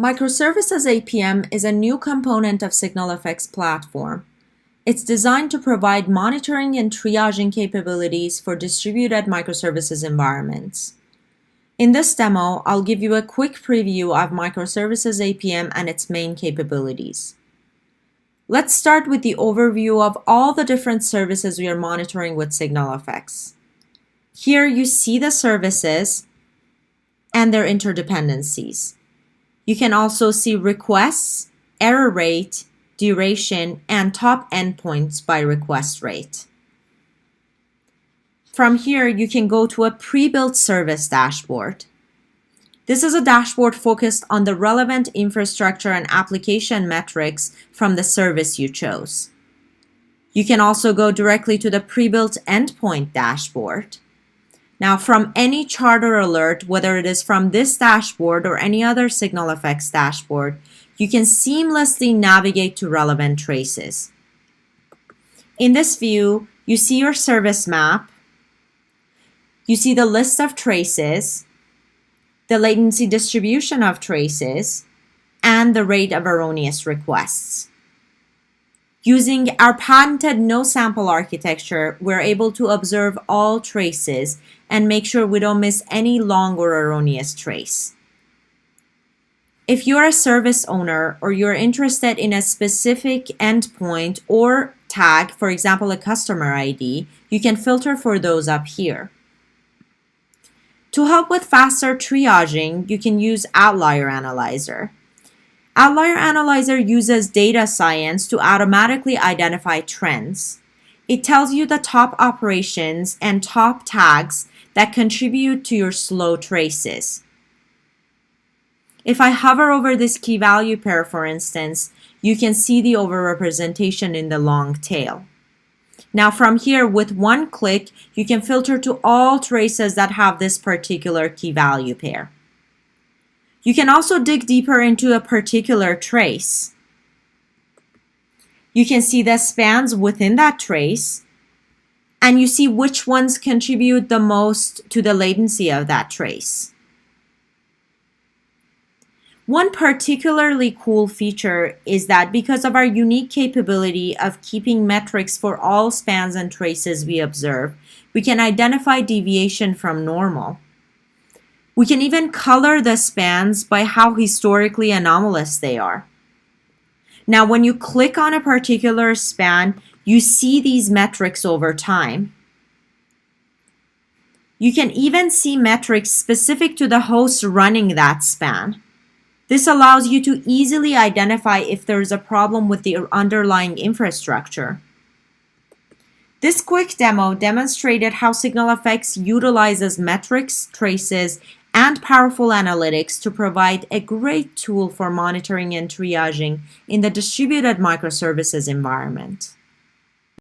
Microservices APM is a new component of SignalFx platform. It's designed to provide monitoring and triaging capabilities for distributed microservices environments. In this demo, I'll give you a quick preview of Microservices APM and its main capabilities. Let's start with the overview of all the different services we are monitoring with SignalFx. Here you see the services and their interdependencies. You can also see requests, error rate, duration, and top endpoints by request rate. From here, you can go to a pre-built service dashboard. This is a dashboard focused on the relevant infrastructure and application metrics from the service you chose. You can also go directly to the pre-built endpoint dashboard. Now, from any charter alert, whether it is from this dashboard or any other SignalFx dashboard, you can seamlessly navigate to relevant traces. In this view, you see your service map, you see the list of traces, the latency distribution of traces, and the rate of erroneous requests. Using our patented NoSample architecture, we're able to observe all traces and make sure we don't miss any long or erroneous trace. If you're a service owner or you're interested in a specific endpoint or tag, for example, a customer ID, you can filter for those up here. To help with faster triaging, you can use Outlier Analyzer. Outlier Analyzer uses data science to automatically identify trends. It tells you the top operations and top tags that contribute to your slow traces. If I hover over this key value pair, for instance, you can see the overrepresentation in the long tail. Now from here, with one click, you can filter to all traces that have this particular key value pair. You can also dig deeper into a particular trace. You can see the spans within that trace, and you see which ones contribute the most to the latency of that trace. One particularly cool feature is that because of our unique capability of keeping metrics for all spans and traces we observe, we can identify deviation from normal. We can even color the spans by how historically anomalous they are. Now, when you click on a particular span, you see these metrics over time. You can even see metrics specific to the host running that span. This allows you to easily identify if there is a problem with the underlying infrastructure. This quick demo demonstrated how SignalFx utilizes metrics, traces, and powerful analytics to provide a great tool for monitoring and triaging in the distributed microservices environment.